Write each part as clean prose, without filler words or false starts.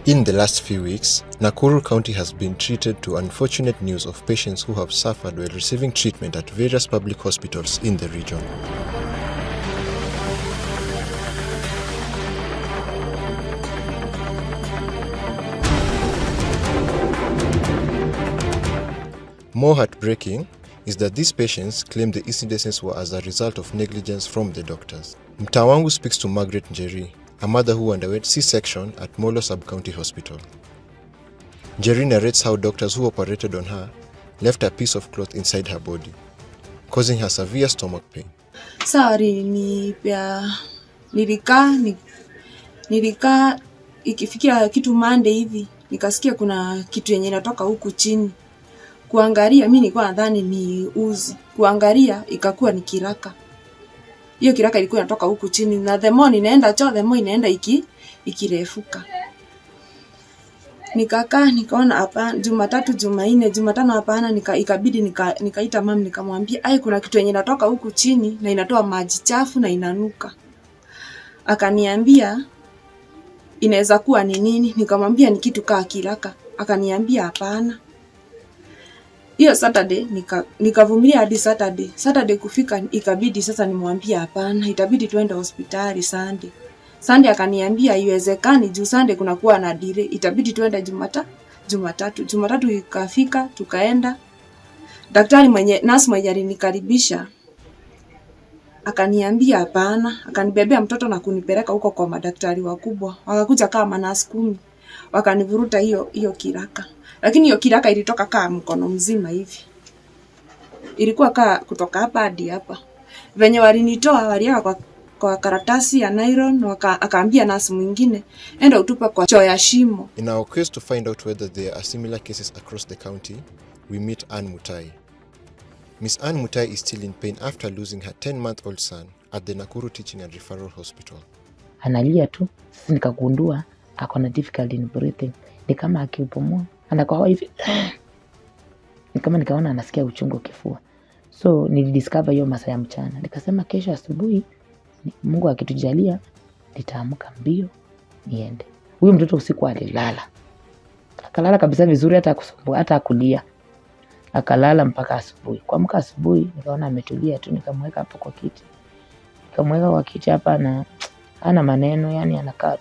In the last few weeks, Nakuru County has been treated to unfortunate news of patients who have suffered while receiving treatment at various public hospitals in the region. More heartbreaking is that these patients claim the incidences were as a result of negligence from the doctors. Mtawangu speaks to Margaret Njeri, a mother who underwent C-section at Molo Sub-County Hospital. Njeri narrates how doctors who operated on her left a piece of cloth inside her body, causing her severe stomach pain. Sorry, nilika ikifikia kitu Monday hivi, nikasikia kuna kitu yenye inatoka huku chini. Kuangalia mimi nilikuwa nadhani ni uzi. Kuangalia ikakuwa ni kiraka. Hiyo kiraka ilikuwa inatoka huku chini na the more inaenda choo the more inaenda ikirefuka. Nikakaa nikaona hapa Jumatatu, Jumanne, Jumatano hapana, ikabidi nikaita mama nikamwambia kuna kitu yenye inatoka huku chini na inatoa maji chafu na inanuka. Akaniambia inaweza kuwa ni nini? Nikamwambia ni kitu kaa kiraka. Akaniambia hapana. Hiyo Saturday nikavumilia hadi Saturday. Saturday kufika ikabidi sasa nimwambie hapana, itabidi tuende hospitali Sunday. Sunday akaniambia haiwezekani juu Sunday kuna kuwa na delay, itabidi tuende Jumatatu. Jumatatu ikafika tukaenda. Daktari nurse mwenye alinikaribisha akaniambia hapana, akanibebea mtoto na kunipeleka huko kwa madaktari wakubwa. Wakakuja kama nurse 10. Wakanivuruta hiyo kiraka. Lakini hiyo kiraka ilitoka kama mkono mzima hivi. Ilikuwa kutoka hapa hadi hapa. Venye walinitoa waliweka kwa karatasi ya nylon, akaambia nurse mwingine enda utupa kwa choo ya shimo. In our quest to find out whether there are similar cases across the county, we meet Ann Mutai. Miss Ann Mutai is still in pain after losing her 10-month-old son at the Nakuru Teaching and Referral Hospital. Analia tu, sasa nikagundua ako na difficulty in breathing. Ni kama akipumua anakohoa hivi. Ni kama nikaona anasikia uchungu kifua. So nilidiscover hiyo masaa ya mchana. Nikasema kesho asubuhi Mungu akitujalia nitaamka mbio niende. Huyo mtoto usiku alilala. Akalala kabisa vizuri hata kusumbua hata kulia. Akalala mpaka asubuhi. Kuamka asubuhi nikaona ametulia tu, nikamweka hapo kwa kiti. Nikamweka kwa kiti hapa na hana maneno, yani anakaa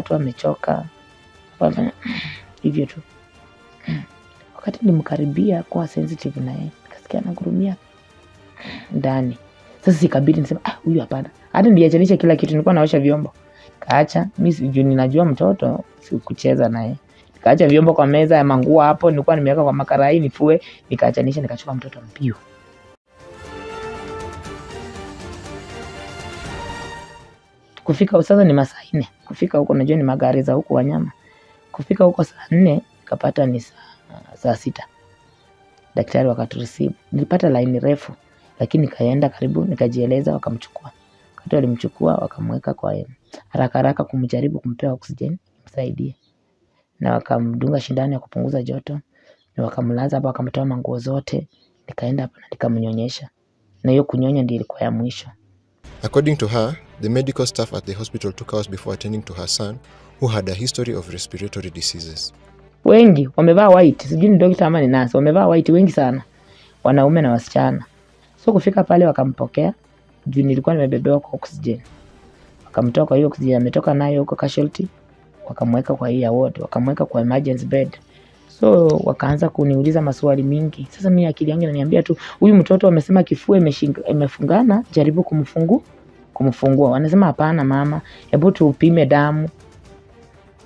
tu amechoka. Hivyo tu. Wakati nilimkaribia kwa sensitive na yeye, nikasikia anagurumia ndani. Sasa ikabidi niseme huyu hapana. Hata niliachanisha kila kitu, nilikuwa naosha vyombo. Kaacha, mimi ninajua mtoto si kucheza naye. Nikaacha vyombo kwa meza ya manguo hapo, nilikuwa nimeweka kwa makarai nifue, nikaachanisha nikachukua mtoto mbio. Kufika sasa ni masaa 4. Kufika huko najua ni magari za huko wanyama. Kufika huko saa 4 nikapata ni saa 6. Daktari wakatureceive. Nilipata line refu lakini nikaenda karibu nikajieleza wakamchukua. Wakati walimchukua wakamweka kwa haraka kumjaribu kumpea oxygen msaidie. Na wakamdunga shindano ya kupunguza joto. Na wakamlaza hapo wakamtoa manguo zote. Nikaenda hapo na nikamnyonyesha. Na hiyo kunyonya ndio ilikuwa ya mwisho. According to her, the medical staff at the hospital took hours before attending to her son, who had a history of respiratory diseases. Wengi wamevaa white, sijui ni doctor ama ni nurse, wamevaa white wengi sana, wanaume na wasichana. So kufika pale wakampokea, juu nilikuwa nimebebewa kwa oxygen. Wakamtoa kwa hiyo oxygen, ametoka nayo huko casualty, wakamweka kwa hii ward, wakamweka kwa emergency bed. So wakaanza kuniuliza maswali mingi. Sasa mimi akili yangu inaniambia tu huyu mtoto amesema kifua imefungana, jaribu kumfungua. Wanasema hapana mama, hebu tupime damu.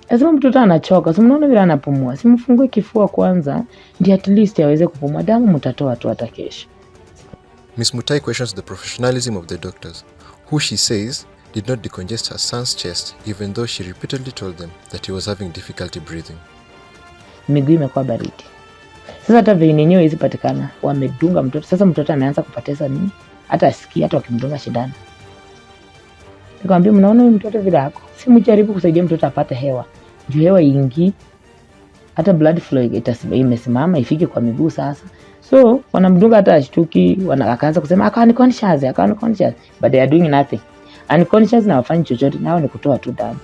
Sasa mtoto anachoka, si mnaona vile anapumua. Simfungue kifua kwanza, ndio at least aweze kupumua. Damu mtatoa tu hata kesho. Miss Mutai questions the professionalism of the doctors, who she says did not decongest her son's chest even though she repeatedly told them that he was having difficulty breathing. Miguu imekuwa baridi. Sasa hata venyewe hizi patikana, wamedunga mtoto. Sasa mtoto ameanza kupoteza nini? Hata asikia hata wakimdunga shindano. Nikamwambia mnaona huyu mtoto vile yako. Si mjaribu kusaidia mtoto apate hewa. Juu hewa ingi hata blood flow imesimama ifike kwa miguu sasa. So wanamdunga hata ashtuki, akaanza kusema unconscious. But they are doing nothing. Unconscious na wafanyi chochote, nao ni kutoa tu damu.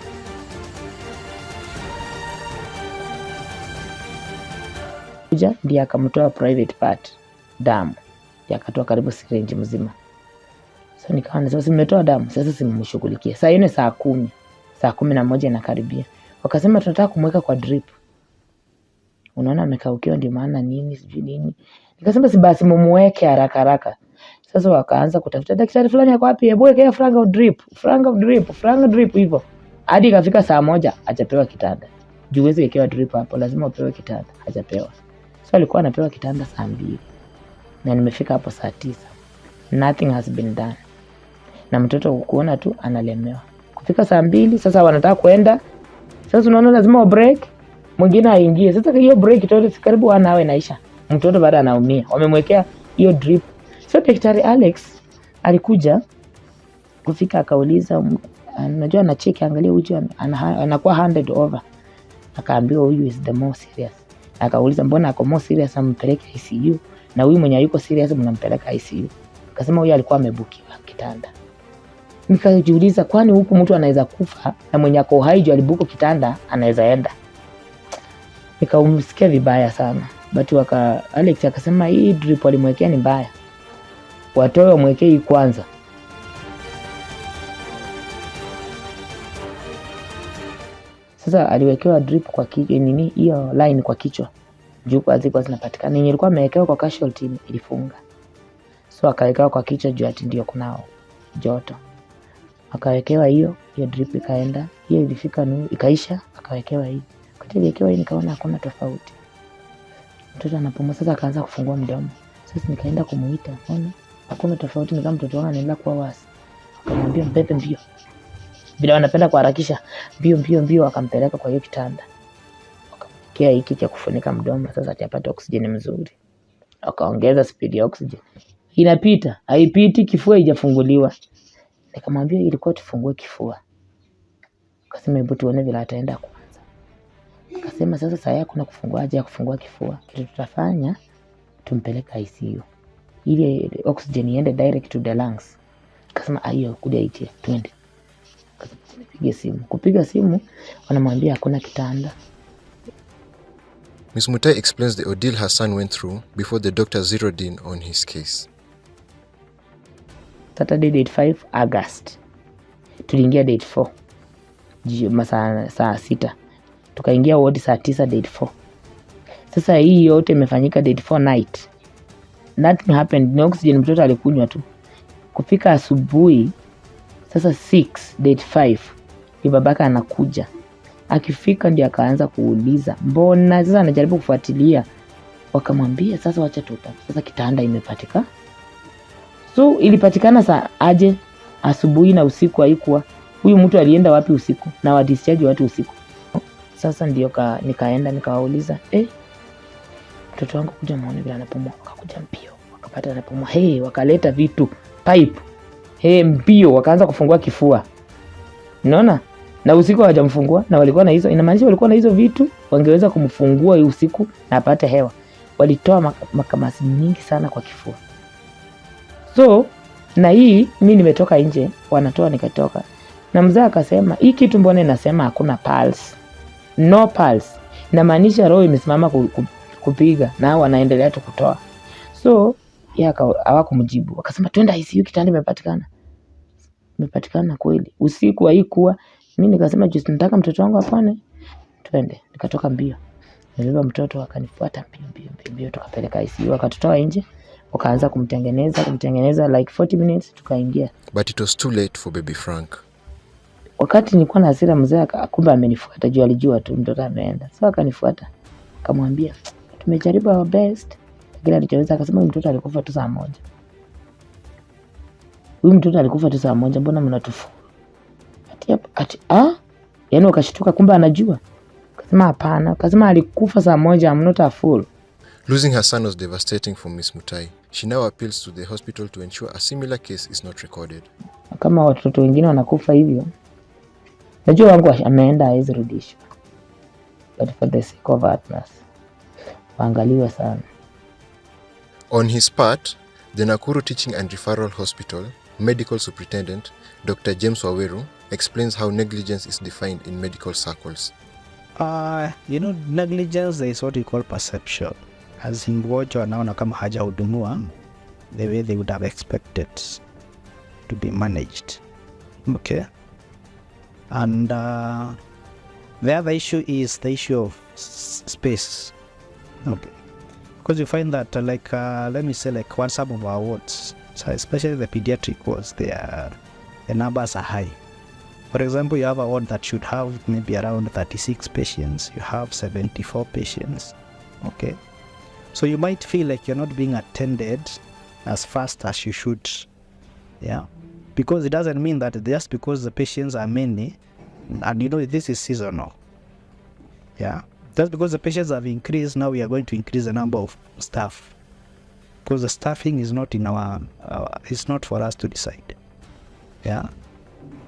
alikuja ndiye akamtoa private part damu. Ndiye akatoa karibu syringe mzima. So nikawa nasema simetoa damu, sasa simshughulikie. Saa hiyo ni saa 10. Saa 11 inakaribia. Wakasema tunataka kumweka kwa drip. Unaona amekaukiwa ndio maana nini sijui nini. Nikasema si basi mumuweke haraka haraka. Sasa wakaanza kutafuta daktari fulani yako wapi? Hebu wekea franga drip hivyo. Hadi ikafika saa 1 hajapewa kitanda. Juu huwezi wekewa drip hapo, lazima upewe kitanda. Hajapewa. So alikuwa anapewa kitanda saa 2. Na nimefika hapo saa 9. Nothing has been done. Na mtoto kuona tu analemewa. Kufika saa 2 sasa wanataka kwenda. Sasa unaona lazima wa break. Mwingine aingie. Sasa hiyo break itoto karibu 1 hour inaisha. Mtoto bado anaumia. Wamemwekea hiyo drip. So daktari Alex alikuja kufika akauliza, unajua na check angalia huyu anakuwa 100 over. Akaambiwa huyu is the more serious. Akauliza mbona ako more serious ampeleke ICU na huyu mwenye yuko serious mnampeleka ICU. Akasema huyu alikuwa amebukiwa kitanda. Nikajiuliza kwani huku mtu anaweza kufa na mwenye ako hai juu alibuko kitanda anaweza enda. Nikaumsikia vibaya sana. But Alex akasema hii drip walimwekea ni mbaya. Watoe wamwekee hii kwanza. Sasa aliwekewa drip kwa kichwa nini hiyo line kwa kichwa. Juu kwa zilikuwa zinapatikana. Yenye ilikuwa amewekewa kwa casualty ilifunga. So akawekewa kwa kichwa juu ati ndio kunao joto. Akawekewa hiyo drip ikaenda. Hiyo ilifika ikaisha, akawekewa hii. Wakati aliwekewa hii nikaona hakuna tofauti. Mtoto anapumua sasa akaanza kufungua mdomo. Sasa nikaenda kumuita, ona hakuna tofauti, ni kama mtoto wangu anaendelea kuwa wasi. Akamwambia mbebe mbio. Bila wanapenda kuharakisha, mbio akampeleka kwa hiyo kitanda. Akamwekea hiki cha kufunika mdomo sasa atapata oksijeni mzuri. Akaongeza speed ya oksijeni. Inapita, haipiti, kifua haijafunguliwa. Nikamwambia ilikuwa tufungue kifua. Akasema hebu tuone vile ataenda kwanza. Akasema sasa saa yako na kufungua aje ya kufungua kifua. Kitu tutafanya tumpeleka ICU. Ili oxygen iende direct to the lungs. Akasema hiyo kuja itie twende. Akasema nipige simu. Kupiga simu wanamwambia hakuna kitanda. Ms. Mutai explains the ordeal her son went through before the doctor zeroed in on his case. Saturday date 5 August. Tuliingia date 4. Saa 6. Tukaingia ward saa 9 date 4. Sasa hii yote imefanyika date 4 night. Nothing happened. No oxygen mtoto alikunywa tu. Kufika asubuhi sasa 6 date 5 ni babaka anakuja. Akifika ndio akaanza kuuliza mbona. Sasa anajaribu kufuatilia. Wakamwambia sasa wacha tuta. Sasa kitanda imepatika. So ilipatikana saa aje asubuhi na usiku haikuwa. Huyu mtu alienda wapi usiku na wa discharge watu usiku. Sasa ndio nikaenda nikawauliza mtoto wangu kuja muone vile anapumua. Wakakuja mbio wakapata anapumua. Wakaleta vitu pipe. Mbio wakaanza kufungua kifua. Unaona? Na usiku hawajamfungua na walikuwa na hizo, inamaanisha walikuwa na hizo vitu wangeweza kumfungua usiku na apate hewa. Walitoa makamasi nyingi sana kwa kifua. So na hii mimi nimetoka nje, wanatoa nikatoka. Na mzee akasema hii kitu mbona inasema hakuna pulse? No pulse. Inamaanisha roho imesimama kupiga na wanaendelea tu kutoa. So hawakumjibu. Wakasema twenda ICU kitanda imepatikana. Imepatikana kweli. Usiku haikuwa. Mimi nikasema just nataka mtoto wangu apone. Twende. Nikatoka mbio. Nilibeba mtoto akanifuata mbio tukapeleka ICU akatutoa nje. Wakaanza kumtengeneza like 40 minutes tukaingia. But it was too late for baby Frank. Wakati nilikuwa na hasira mzee akumbe amenifuata juu alijua tu mtoto ameenda. So akanifuata. Akamwambia tumejaribu our best. Kila alichoweza akasema mtoto alikufa tu saa 1. Huyu mtoto alikufa tu saa 1 mbona mnatufu? Yaani wakashtuka kumbe anajua. Akasema hapana, akasema alikufa saa 1, I'm not a fool. Losing her son was devastating for Ms. Mutai. She now appeals to the hospital to ensure a similar case is not recorded. Kama watoto wengine wanakufa hivyo, najua wangu ameenda hawezi rudishwa. But for the sake of Atlas, waangaliwe sana. On his part, the Nakuru Teaching and Referral Hospital Medical Superintendent, Dr. James Waweru, explains how negligence is defined in medical circles. Negligence is what we call perception. as mgonjwa anaona kama hajahudumiwa the way they would have expected to be managed. Okay. And the other issue is the issue of space. Okay. Because you find that let me say one some of our wards, so especially the pediatric wards, the numbers are high. For example, you have a ward that should have maybe around 36 patients. You have 74 patients. Okay. So you might feel like you're not being attended as fast as you should. Yeah. Because it doesn't mean that just because the patients are many, and this is seasonal. Yeah. Just because the patients have increased, now we are going to increase the number of staff. Because the staffing is not in it's not for us to decide. Yeah.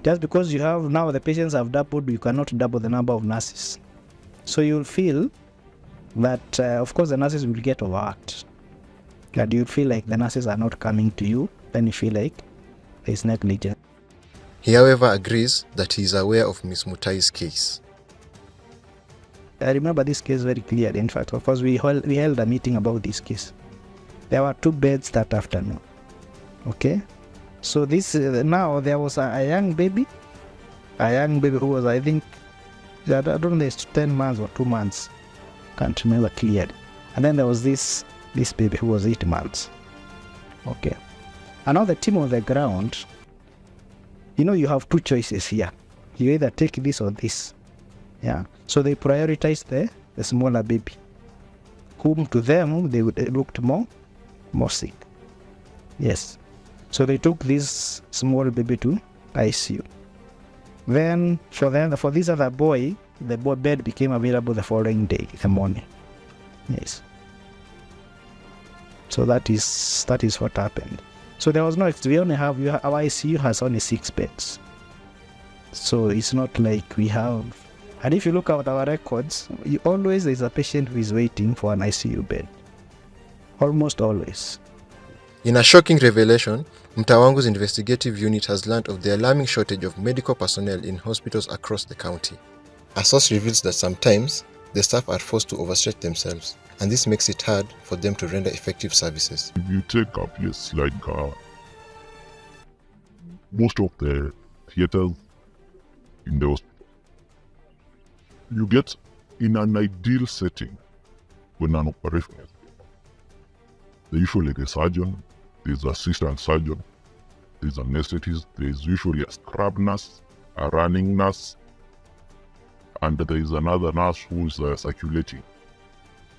Just because you have now the patients have doubled, you cannot double the number of nurses. So you'll feel that, of course, the nurses will get overworked. And you feel like the nurses are not coming to you, then you feel like there's negligence. He, however, agrees that he is aware of Ms. Mutai's case. I remember this case very clearly. In fact, of course, we held a meeting about this case. There were 2 beds that afternoon. Okay? So this now there was a young baby who was, I think, I don't know, it's 10 months or 2 months. Can't remember clearly. And then there was this baby who was 8 months. Okay. And now the team on the ground, you have 2 choices here. You either take this or this. Yeah. So they prioritized the smaller baby, whom to them they looked more sick. Yes. So they took this small baby to ICU. Then for this other boy, the boy bed became available the following day in the morning. Yes. So that is what happened. So there was no, we only have, our ICU has only 6 beds. So it's not like we have, and if you look at our records, always there's a patient who is waiting for an ICU bed. Almost always. In a shocking revelation, Mtawangu's investigative unit has learned of the alarming shortage of medical personnel in hospitals across the county. A source reveals that sometimes the staff are forced to overstretch themselves, and this makes it hard for them to render effective services. If you take a place like most of the theaters in the hospital, you get in an ideal setting when an operation is, there's usually a surgeon, there's an assistant surgeon, there's an anesthetist, there's usually a scrub nurse, a running nurse, and there is another nurse who is circulating.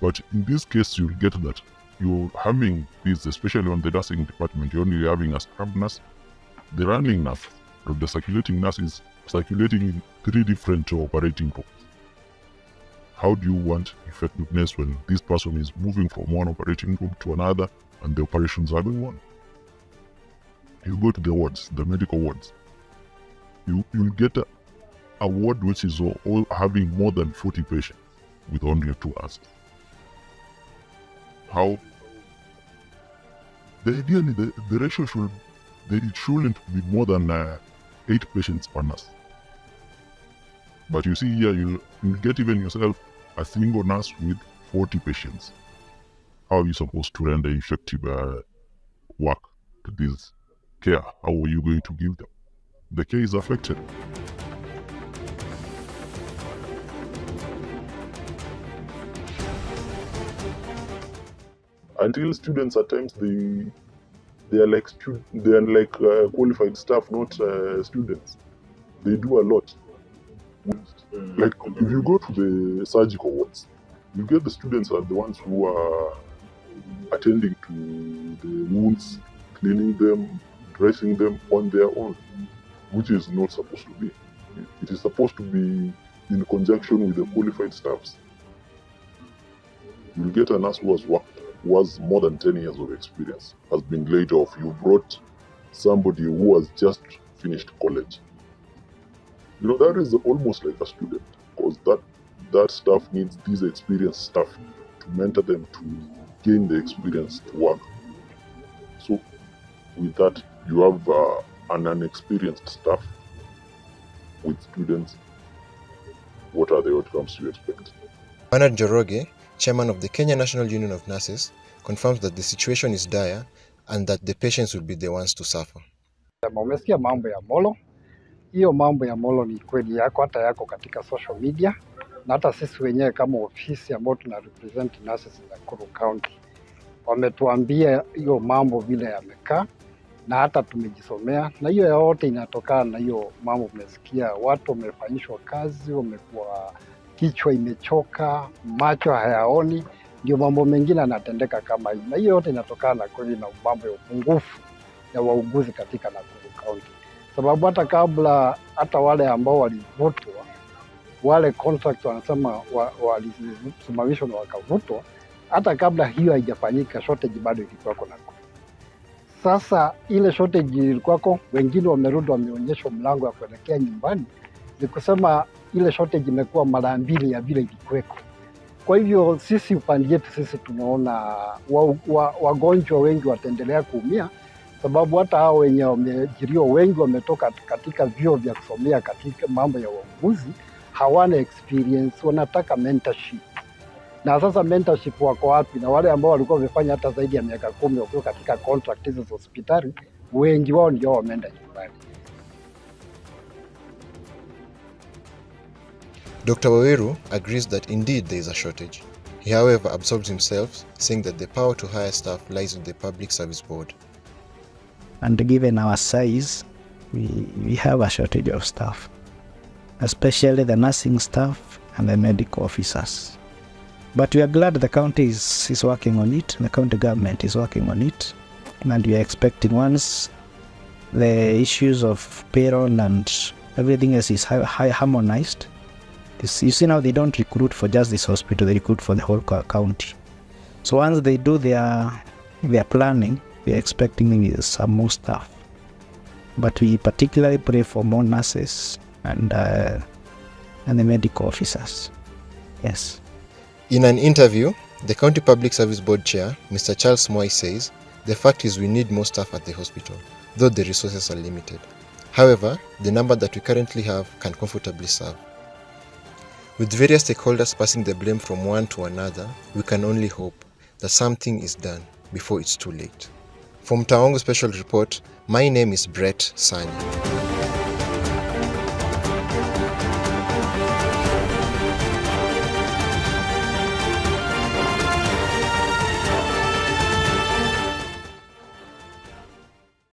But in this case, you'll get that you're having this, especially on the nursing department, you're only having a scrub nurse, the running nurse, or the circulating nurse is circulating in 3 different operating rooms. How do you want effectiveness when this person is moving from one operating room to another and the operations are going on? You go to the wards, the medical wards, you'll get a ward which is all having more than 40 patients with only 2 nurses. How? Ideally, the ratio shouldn't be more than 8 patients per nurse. But you see here, you'll get even yourself a single nurse with 40 patients. How are you supposed to render effective work to this care? How are you going to give them? The care is affected. Until students at times they are like qualified staff, not students. They do a lot. Like if you go to the surgical wards, you get the students are the ones who are attending to the wounds, cleaning them, dressing them on their own, which is not supposed to be. It is supposed to be in conjunction with the qualified staffs. You get a nurse who has more than 10 years of experience, has been laid off. You brought somebody who has just finished college. That is almost like a student, because that staff needs these experienced staff to mentor them to gain the experience to work. So with that, you have an inexperienced staff with students. What are the outcomes you expect? Bernard Njoroge chairman of the Kenya National Union of Nurses, confirms that the situation is dire and that the patients will be the ones to suffer. Umesikia mambo ya Molo. Hiyo mambo ya Molo ni kweli yako, hata yako katika social media, na hata sisi wenyewe kama ofisi ambao tuna represent nurses in Nakuru County wametuambia hiyo mambo vile yamekaa, na hata tumejisomea, na hiyo yote inatokana na hiyo mambo. Umesikia watu wamefanyishwa kazi, wamekuwa kichwa imechoka, macho hayaoni, ndio mambo mengine yanatendeka kama hii, na hiyo yote inatokana na kweli na mambo ya upungufu ya wauguzi katika Nakuru County. Sababu hata kabla, hata wale ambao walivutwa, wale contract wanasema walisimamishwa na wakavutwa, hata kabla hiyo haijafanyika shortage bado ilikuwa Nakuru. Sasa ile shortage ilikuwa, wengine wamerudi wameonyeshwa mlango wa kuelekea nyumbani, ni kusema ile shortage imekuwa mara mbili ya vile ilikuweko. Kwa hivyo sisi upande yetu sisi tunaona wagonjwa wengi wataendelea kuumia, sababu hata hao wenye wameajiriwa wengi wametoka katika vyuo vya kusomea katika mambo ya uongozi, hawana experience, wanataka mentorship. Na sasa mentorship wako wapi? Na wale ambao walikuwa wamefanya hata zaidi ya miaka 10 wakiwa katika contract hizo za hospitali, wengi wao ndio wameenda nyumbani. Dr. Waweru agrees that indeed there is a shortage. He, however, absolves himself, saying that the power to hire staff lies with the Public Service Board. And given our size, we have a shortage of staff, especially the nursing staff and the medical officers. But we are glad the county is working on it, the county government is working on it, and we are expecting once the issues of payroll and everything else is harmonized. You see now they don't recruit for just this hospital, they recruit for the whole county. So once they do their planning, we are expecting some more staff. But we particularly pray for more nurses and the medical officers. Yes. In an interview, the County Public Service Board Chair, Mr. Charles Moy, says, the fact is we need more staff at the hospital, though the resources are limited. However, the number that we currently have can comfortably serve. With various stakeholders passing the blame from one to another, we can only hope that something is done before it's too late. From Tawango Special Report, my name is Brett Sanya.